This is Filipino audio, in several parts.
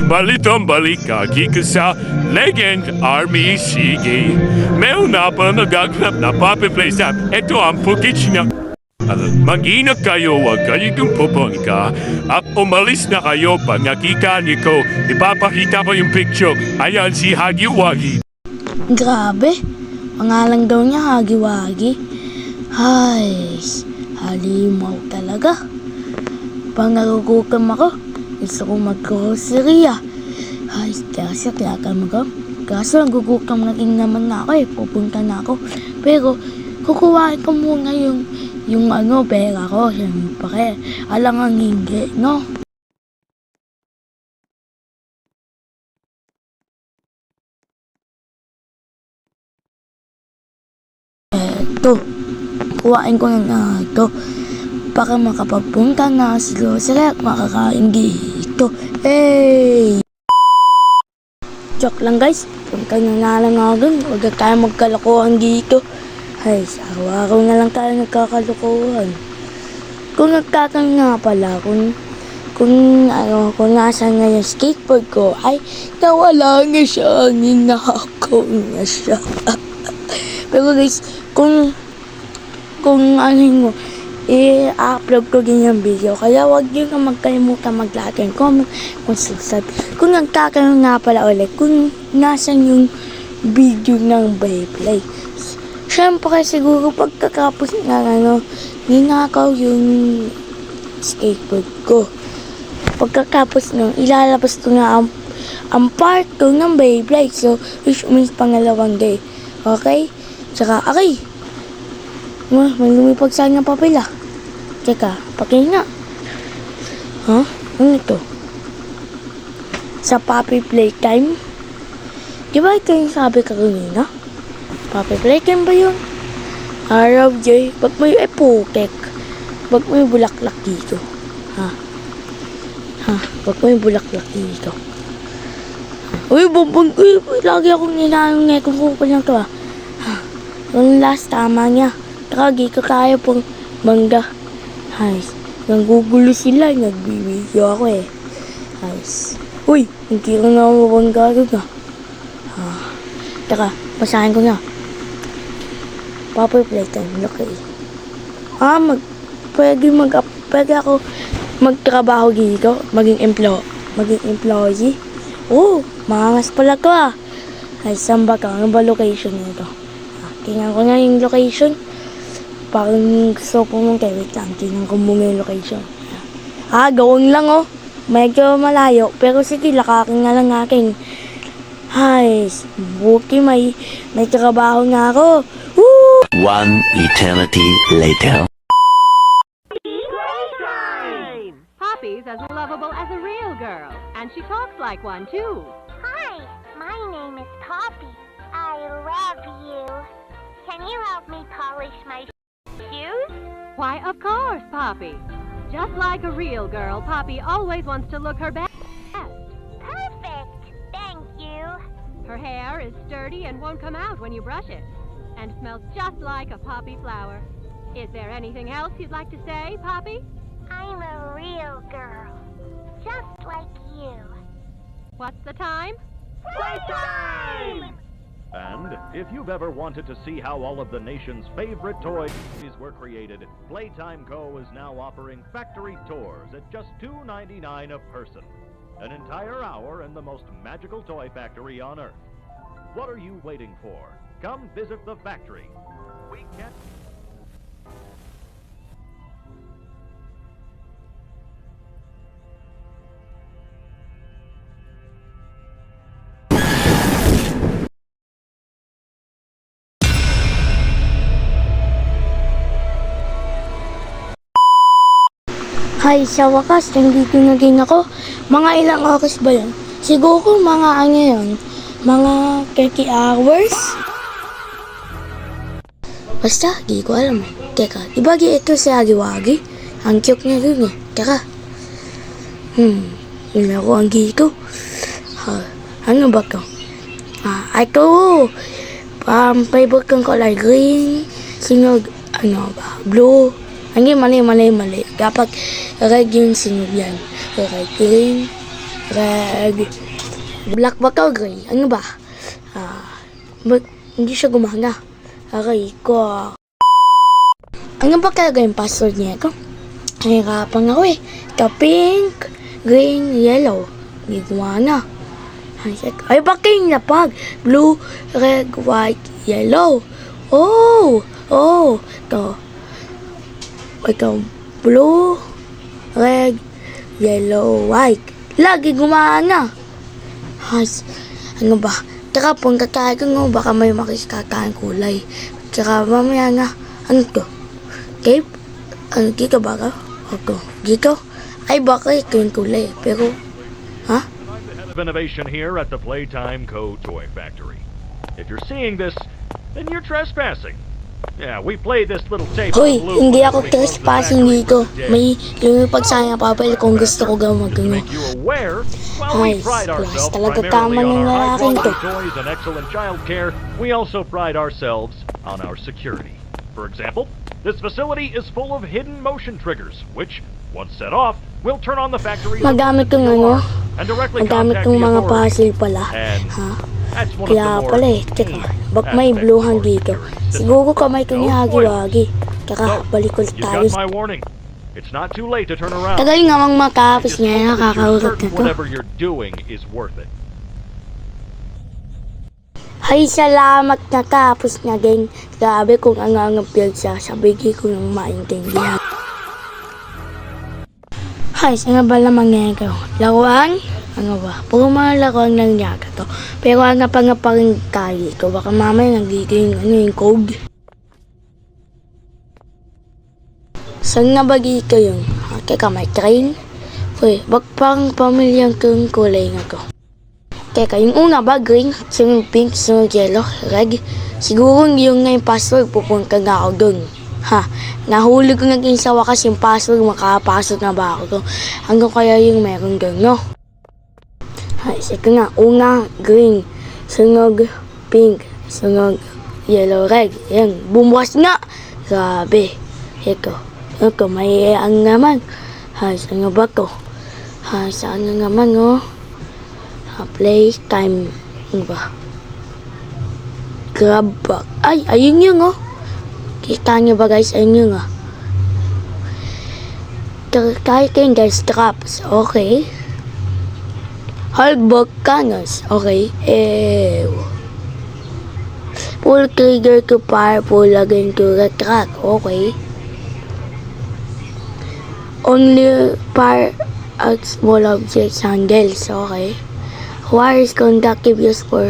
Balitang balikagi ka sa Legend Army Sige. Meron na pa nagaganap na Poppy Playtime. Ito ang footage niya. Mag-ingat kayo, huwag kayong pupunta at umalis na kayo pag nakita niyo ko. Ipapakita ko yung picture. Ayan si Hagi-Wagi. Grabe, pangalan daw niya Hagi-Wagi. Ay, halimaw talaga. Pag nagugukam ako, gusto ko mag-grocery. Ay, kaso kaso nagugukam na din naman na ako pupunta na ako. Pero, kukuhain ko muna yung pera ko. Siyempre, alang ang hindi, no? Eto, kuhain ko na ito para makapagpunta na sa grocery at makakain dito. Hey! Joke lang guys, punta na lang ako dun. Huwag na tayo magkalokohan dito. Ay, araw-araw na lang tayo nagkakalokohan. Kung nagtatanong nga pala, kung nasaan na yung skateboard ko, ay nawala nga siya, ninakaw nga siya. Pero guys, kung i-upload ko din yung video, kaya huwag nyo na magkalimutan mag-like and comment kung subscribe. Kung nagtatanong nga pala ulit, kung nasan yung video ng Beyblade. Siyempre siguro pagkatapos na ninakaw yung skateboard ko. Pagkatapos nung ilalabas ko na ang part 2 ng Beyblade. So, which means pangalawang day. Okay? Tsaka, okay. May lumipag saan ng papel Teka, pakinga. Ano ito? Sa Poppy Playtime? Di ba ito yung sabi ka kanina? Poppy Playtime ba yun? Araw, Jay. Ba't may epotek? Ba't may bulaklak dito? Ba't may bulaklak dito? Uy, bumbong ko. Lagi akong ninayong nekong kupal lang to Yung last, tama niya. Kagi ka kaya pong mangga. Ay, nanggugulo sila. Nagbibideo ako Ay, uy, hindi ko na mabangga doon Teka, basahin ko na. Poppy Playtime, okay. Pwede ako magtrabaho dito, maging employee. Oh, maangas pala to Ay, saan ba ka? Ano ba location nito? Tingnan ko na yung location. Parang gusto ko mong wait lang. Tingnan ko muna yung location. Gawin lang Medyo malayo. Pero sige, lakakin nga lang akin. Ay, buti may trabaho nga ako. Woo! One eternity later. Poppy's as lovable as a real girl, and she talks like one too. Hi, my name is Poppy. I love you. Can you help me polish my shoes? Why, of course, Poppy. Just like a real girl, Poppy always wants to look her best. Perfect. Thank you. Her hair is sturdy and won't come out when you brush it, and smells just like a poppy flower. Is there anything else you'd like to say, Poppy? I'm a real girl. Just like you. What's the time? Playtime! And if you've ever wanted to see how all of the nation's favorite toys were created, Playtime Co. is now offering factory tours at just $2.99 a person. An entire hour in the most magical toy factory on Earth. What are you waiting for? Come visit the factory. We can't... Hay, sa wakas, nandito na din ako. Mga ilang oras ba yun? Siguro mga mga 30 hours? Basta, di ko alam Teka, diba ito si Hagi-Wagi? Ang cute niya dun Teka. Yun ako ang gito. Ano ba to? Ito. Favorite kong color green. Sinog, blue. Hindi, mali. Dapat red yung sinog yan. Red, green. red. Black ba ka o gray? Ano ba? Hindi siya gumana. Okay, ko. Ano ba talaga yung password niya ito? Nahirapan ako eh. Pink, green, yellow. Hindi gumana. Ay, bakit yung lapag? Blue, red, white, yellow. Oh! Ito. Blue, red, yellow, white. Lagi gumana. Ano ba? Tsaka pang kakain ko nga, baka may makikakain kulay. Tsaka mamaya nga, ano to? Cape? Ano, gika ba ka? Ako, gika? Ay, baka ito yung kulay. Pero, ha? Of innovation here at the Playtime Co. Toy Factory. If you're seeing this, then you're trespassing. Yeah, we played this little tape. Hoy, on loop hindi when ako we closed the trespassing factory dito. for the day. May lumipag sa akin ang papel kung gusto ko gawin To magano. make you aware, while we Ay, pride class ourselves talaga primarily tama on ng our lalaking to. high-quality toys and excellent child care, we also pride ourselves on our security. For example, this facility is full of hidden motion triggers, which, once set off, will turn on the factory's Magamit kong alarm ano, and directly magamit contact kong the mga authorities. puzzle pala. And Ha? that's one Kaya of the more pala eh, teka, key bak may aspects bluhan of our dito. security system. Siguro kamay ko ni No Hagi-Wagi. Tsaka So, balik ulit you've tayo. got my warning. It's not too late to turn around. Tagal nga mang makapis Just niya, hope that you're nakakaurot na certain to. whatever you're doing is worth it. Hay, salamat na tapos na din. Grabe kung ang siya, sabigi ko yung maintindihan. Hay, saan ba naman ngayon ko? Laruan? Ano ba? Puro mga laruan lang niya to. Pero ang pa rin kali ko. Baka mamaya nagiging yung code. Saan na bagi ko yung? Teka, may train? Uy, bak parang pamilyang kong kulay nga ko. Teka, yung una ba, green, sunod pink, sunod yellow, red. Siguro yung nga yung password, pupunta nga ako dun. Ha, nahuli ko naging sa wakas yung password, makapasok na ba ako dun. Hanggang kaya yung meron dun, no? Ha, isa ka nga, una, green, sunod pink, sunod yellow, red. Yan, bumukas nga. Grabe. Eko, may ang naman. Ha, saan nga ba ko? Ha, saan nga naman, oh? Playtime. Ano ba? Grab bag. Ay, ayun yun, oh. Kita niyo ba, guys? Ayun yun, ah. Kahit yun, guys, traps. Okay. Hulkbug cannons. Okay. Pull trigger to fire. Pull again to retract. Okay. Only fire at small objects handles. Okay. Wires conductive used for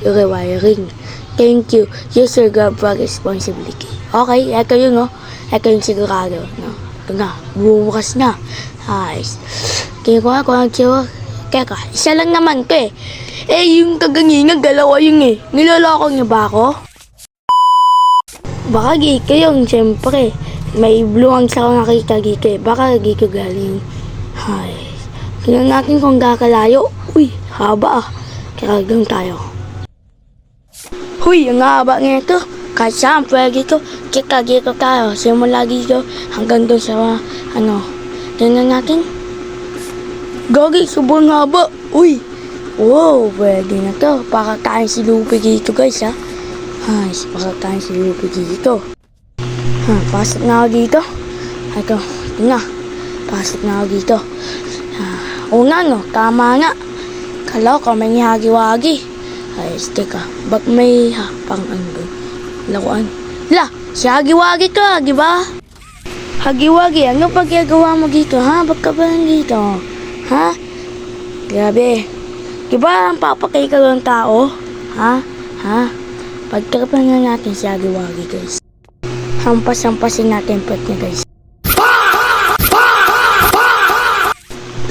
rewiring. Thank you. Use your grab bag responsibly. Okay, ito yun, oh. Ito yung sigurado. No? Ito na. Bumukas na. Nice. Kaya ko ang chiwa. Kaya isa lang naman ko eh. Yung kaganina, dalawa yung eh. Niloloko niyo ba ako? Baka giko yung, siyempre. May blue ang sa nakita giko eh. Baka giko galing. Nice. Tingnan natin kung kakalayo. Uy, haba ah. Kiragang tayo. Huy, ang haba nga ito. Kahit saan pwede ito. Kikagito tayo. Simula dito hanggang doon sa tingnan natin. Gagi, sobrang haba. Uy. Wow, pwede na to. Pakakain si Lupi dito, guys, ha. Ay, pakakain si Lupi dito. Ha, pasok na ako dito. Ito na. Pasok na ako dito. Una, no, tama nga. Kalaw ka may hagi-wagi. Ay, teka, ba't may pang ano? Lakuan. La, si hagi-wagi ka, di ba? Hagi-wagi, ano paggagawa mo dito, ha? Ba't ka ba nandito? Ha? Grabe. Di ba ang papakay ka ng tao? Ha? Ha? Pagkapan na natin si hagi-wagi, guys. Hampas-hampasin natin pet niya, guys.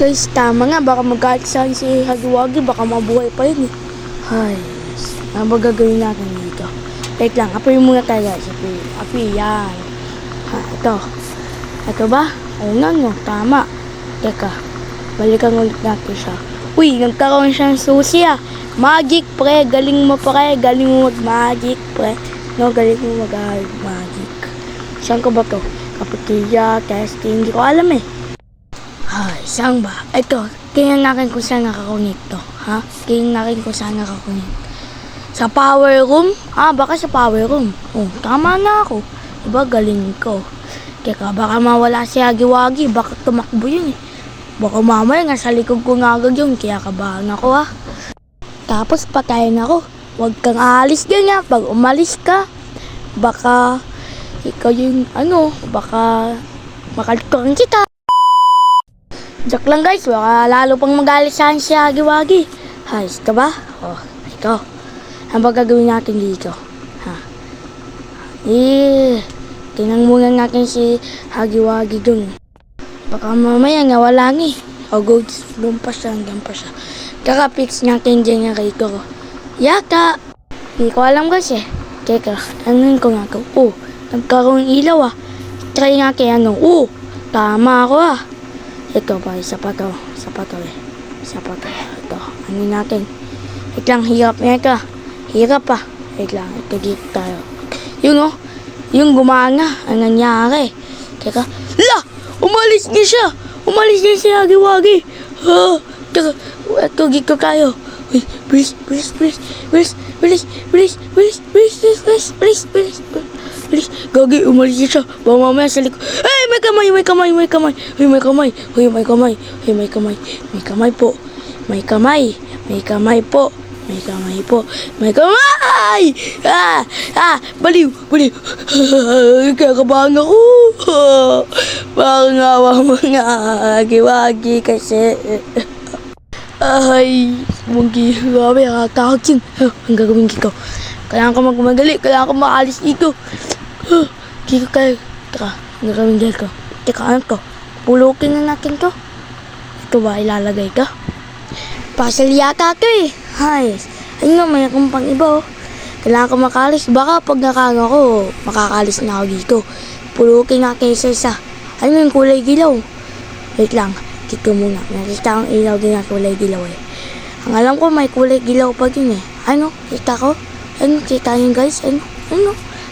Guys, tama nga, baka magalit sa akin si Hagi-Wagi, baka mabuhay pa yun eh. Ay, ano ba gagawin natin dito? Wait lang, apoy muna tayo guys, apoy, yan. Ha, ito. Ito ba? Oo nga no, tama. Teka, balikan ulit natin siya. Uy, nagkaroon siya ng susi ah. Magic pre, galing mo pre, galing mo mag-magic pre. No, galing mo mag-magic. Saan ko ba to? Kapatilla, testing, hindi ko alam eh. Ay. Saan ba? Ito, tingnan natin kung saan nakakunit to. Ha? Tingnan natin kung saan nakakunit. Sa power room? Baka sa power room. Oh, tama na ako. Diba, galing ko. Teka, baka mawala si Hagiwagi. Baka tumakbo yun eh. Baka mamaya nga sa likod ko nga agad yun. Kaya kabahan ako ha. Tapos patayin ako. Huwag kang aalis ganyan. Pag umalis ka, baka ikaw yung baka makalituran kita. Joke lang guys, baka lalo pang magalit sa akin si Hagiwagi. Hayos ka ba? Oh, ikaw. Ano ba gagawin natin dito? Ha? Tingnan muna natin si Hagiwagi dun. Baka mamaya nga wala nga eh. O go, doon pa siya. Kaka-fix natin dyan yung rito ko. Yaka! Hindi ko alam guys eh. Teka, ano ko nga ko? Oh, nagkaroon ilaw ah. Try nga kaya tama ako ah. Ito pa, isa pa to eh. Ito, ano natin. Wait lang, hirap na ito. Hirap pa. Wait lang, ito dito tayo. Yung gumana, ang nangyari. Teka, umalis na siya si Hagiwagi. Teka, ito dito tayo. Uy, bilis. Gagi, umalis siya. Baka mamaya sa likod. Hey, may kamay. May kamay po. Baliw. Kakabahan ako. Parang awa mga Hagiwagi kasi. Ay, mungki. Grabe, nakakatakot yun. Ang gagawin ko. Kailangan ko magmagali. Kailangan ko makaalis dito. Kiko kayo. Teka, ang gagawin ko. Teka, ano to? Pulukin na natin to. Ito ba, ilalagay ka? Puzzle yata to eh. Hayes. Ayun nga, may akong pang iba oh. Kailangan ko makaalis. Baka pag nakanga ko, makakaalis na ako dito. Pulukin natin isa-isa. Ano yung kulay dilaw? Wait lang. Dito muna. Nakita kong ilaw din na kulay dilaw eh. Ang alam ko may kulay dilaw pa din eh. Ano? Kita ko? Ano? Kita nyo guys? Ano?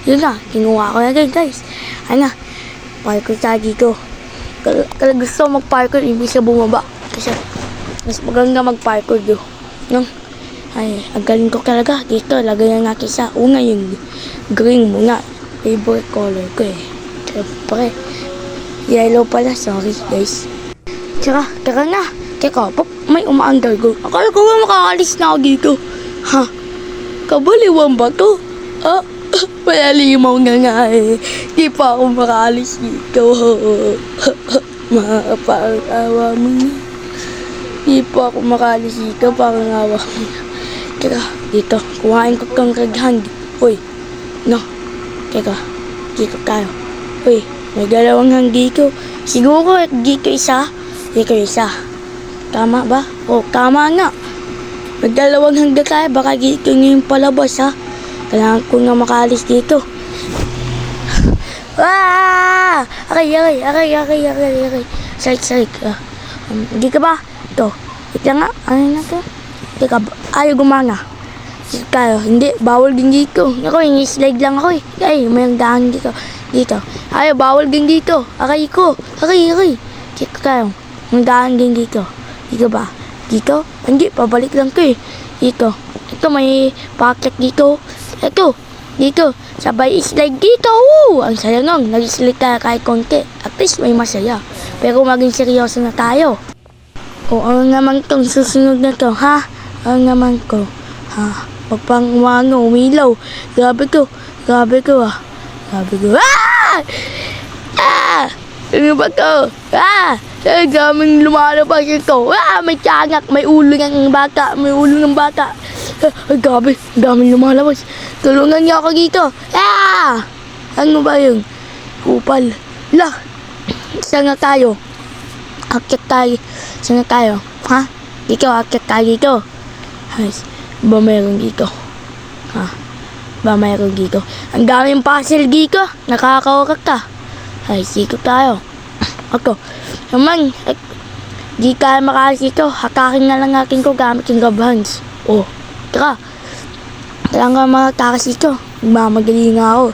Yun na. Kinuha ko na din guys. Ano? Parkour tayo dito. Kaya gusto mag-parkour, ibig sa bumaba. Kasi mas maganda mag-parkour do. Ay, ang galing ko talaga. Dito, lagay na natin sa una yung green muna. Favorite color ko eh. Siyempre. Yellow pala. Sorry guys. Tara na. Teka, may uma-undergo. Akala ko ba makakalis na ako dito? Ha? Kabaliwan ba to? Wala limaw nga eh. Di pa ako makakalis dito. Parang awa mo na. Di pa ako makakalis dito. Parang awa mo na. Teka, dito. Kuhain ko kang kaghan. Uy. No. Teka. Dito tayo. Uy. May dalawang hanggi ko. Siguro dito isa. Dito isa. Tama ba? Oh, tama nga. Magdalawang hangga tayo. Baka dito ngayon palabas ha. Kailangan ko nga makaalis dito. Aray. Sarik. Hindi ka ba? Ito. Ito nga. Ano na ito? Teka, ayaw gumana. Tayo. Hindi. Bawal din dito. Ako, slide lang ako eh. Ay, may daan dito. Ayaw, bawal din dito. Aray ko. Aray. Dito tayo. May daan din dito. Dito ba? Dito? Hindi, pabalik lang ko eh. Dito. Ito, may pocket dito. Ito. Dito. Sabay slide dito. Ang saya nun. Nag-slide tayo kahit konti. At least may masaya. Pero maging seryoso na tayo. O, ano naman tong susunod na to, ha? Ano naman ko? Ha? Pagpang umilaw. Grabe ko ah. Ano ba to? Ang daming lumalabas ito. May tiyanak, may ulo ng bata. Ay, gabi. Ang daming lumalabas. Tulungan niyo ako dito. Ano ba yun? Upal. Saan na tayo? Akit tayo. Saan na tayo? Ha? Ikaw, akit tayo dito. Ay, ba mayroon dito? Ba mayroon dito? Ang daming puzzle dito. Nakakawarak ka. Ay, sikot tayo. Ako. Naman, di kaya makaalis ito. Hakakin na lang natin ko gamit yung gabhans. Oh, tara. Kailangan makatakas ito. Magmamadali nga ako.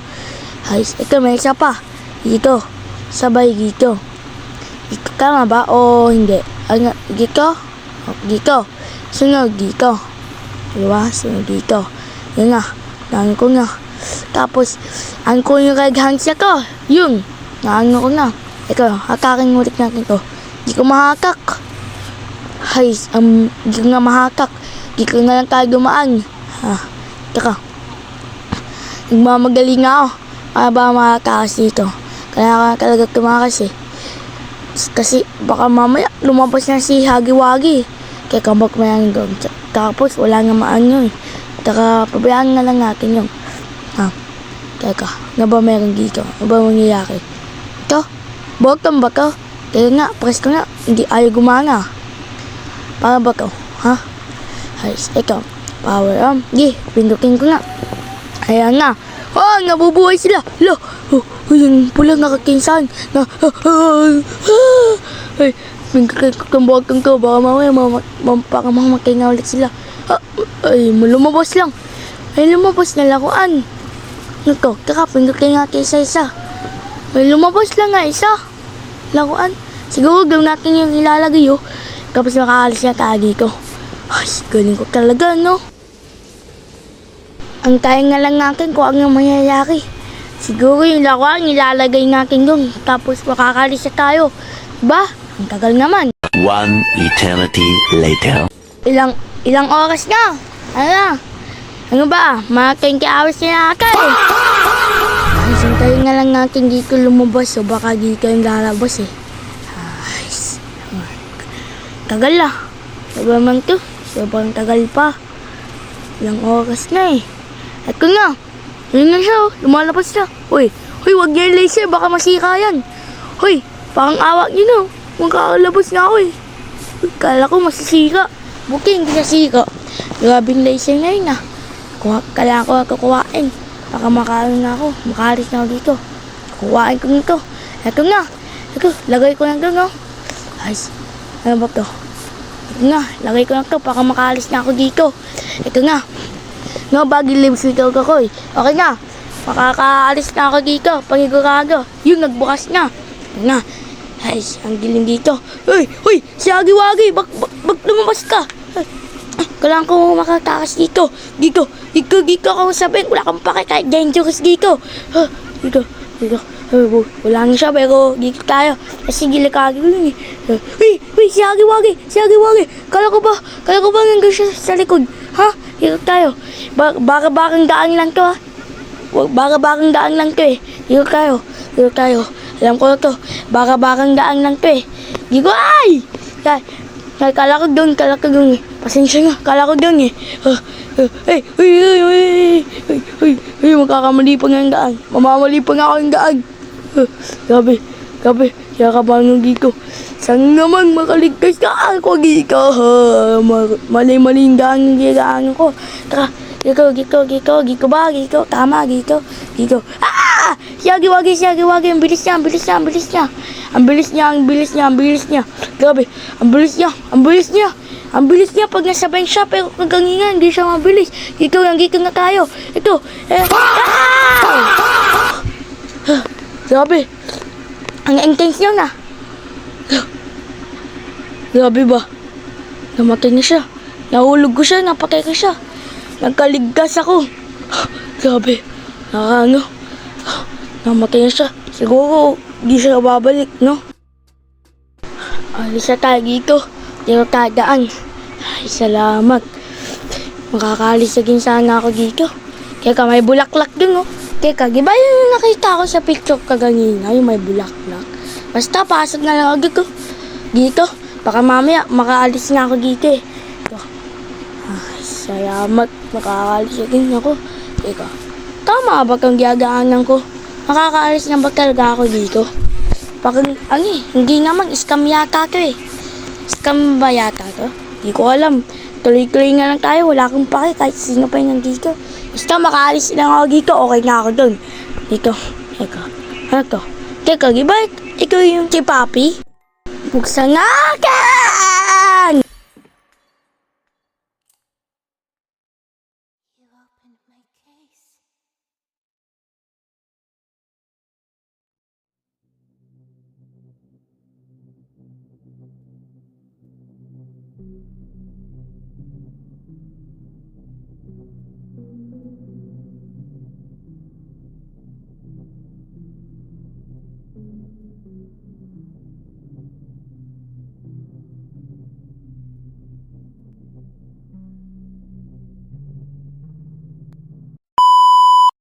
Ay, ito may isa pa. Dito. Sabay dito. Giko tama ba o hindi? Ano, Giko? Oh, Giko. Sunod, Giko. Diba? Sunod, Giko. Yun nga. Naano ko nga. Tapos, ano ko yung red hands ko? Yun. Naano ko nga. Ikaw, hakakin ulit natin to. Di ko mahakak. Hay, di ko nga mahakak. Di ko nga lang tayo dumaan. Ha, teka. Nagmamagaling nga ako. Para ba makakakas dito? Kaya ka talaga tumakas eh. Kasi baka mamaya lumabas na si Hagiwagi. Kaya kabak mo yan doon. Tapos wala nga maano eh. Taka pabayaan na lang natin yung. Ha, teka. Nga ba meron dito? Nga ba mangyayari? Ito? Bottom ba to? Kaya nga, press ko nga. Hindi ayaw gumana. Para ba to? Ha? Ay, ikaw. Power arm. Di, pindutin ko nga. Ayan na. Oh, nabubuhay sila. Lo, yung pulang nakakinsan. Ay, pindutin ko kang bottom ko. Baka mamaya, baka mamatay na ulit sila. Ay, lumabas lang. Ay, lumabas na laruan. Ito, teka, pindutin natin isa-isa. May lumabas lang nga isa. Laruan. Siguro gawin natin yung ilalagay Tapos makakalis na tagi ko. Ay, galing ko talaga, no? Ang tayo nga lang natin kung ano mangyayari. Siguro yung laruan ilalagay natin doon. Tapos makakalis na tayo. Diba? Ang tagal naman. One eternity later. Ilang oras na? Ano ba? Mga 20 hours na yata eh. Tayo nga lang natin dito lumabas baka dito yung lalabas eh. Ay, tagal lah. Diba man to? Sobrang tagal pa. Ilang oras na eh. Eto na. Yun na siya lumalabas na. Uy, wag niya yung laser. Baka masika yan. Uy, parang awak niyo no. Magkakalabas na ako eh. Kala ko masisika. Buti hindi nasika. Grabing laser na yun ah. Kailangan ko kukuhain. Baka makaano na ako. Makalis na ako dito. Kukuhain ko nito. Eto na. Ito, lagay ko na ito no. Ayos. Ano ba ito? Ito na. Lagay ko na ito. Baka makalis na ako dito. Ito na. No, bagay lives with ako ko eh. Okay na. Makakaalis na ako dito. Panigurado. Yung nagbukas na. Ito na. Ayos. Ang giling dito. Uy! Si Hagiwagi! Bak lumabas ka! Kailangan ko makatakas dito. Dito ako sabihin. Wala kang pake kahit dangerous dito. Dito. Wala nga siya pero dito tayo. Kasi gilakagi ko yun eh. Uy, si Hagiwagi. Kala ko ba nandun siya sa likod? Ha? Dito tayo. Baka-bakang daan lang to ha. Baka-bakang daan lang to eh. Dito tayo. Alam ko na to. Baka-bakang daan lang to eh. Dito ay! Kala ko doon eh. Pasensya nga, kala ko doon eh. Magkakamali pa nga ang daan. Mamamali pa nga ako ang daan. Grabe. Kaya kabangang dito. Saan naman makaligtas ka ako dito? Mali-mali ang daan yung ginagaano ko. Tara, Giko ba? Tama, Giko. Ah! Si Hagiwagi. Ang bilis niya. Ang bilis niya. Grabe, ang bilis niya pag nasabay siya, pero kagangingan, hindi siya mabilis. Giko nga tayo. Ito. Grabe. Ang intense niya na. Grabe ba? Namatay na siya. Nahulog ko siya, napatay ko siya. Nagkaligtas ako. Grabe. Namatay na siya. Siguro, di siya babalik, no? Alis na tayo dito. Dito tayo daan. Ay, salamat. Makakalis na sana ako dito. Kaya may bulaklak din, oh. Teka, di ba yung nakita ko sa picture kaganina, yung may bulaklak? Basta, pasok na lang agad ko. Dito. Baka mamaya, makaalis na ako dito, eh. Ito. Ay, salamat. Makakaalis na din ako. Teka, tama ba kang gagaanan ko? Makakaalis na ba talaga ako dito? Hindi naman, scam yata to eh. Scam ba yata to? Hindi ko alam. Tuloy-tuloy nga lang tayo, wala akong pake kahit sino pa yung nandito. Basta makaalis lang ako dito, okay na ako dun. Dito, teka. Ano to? Teka, di ba ito yung si Papi? Buksan nga akin!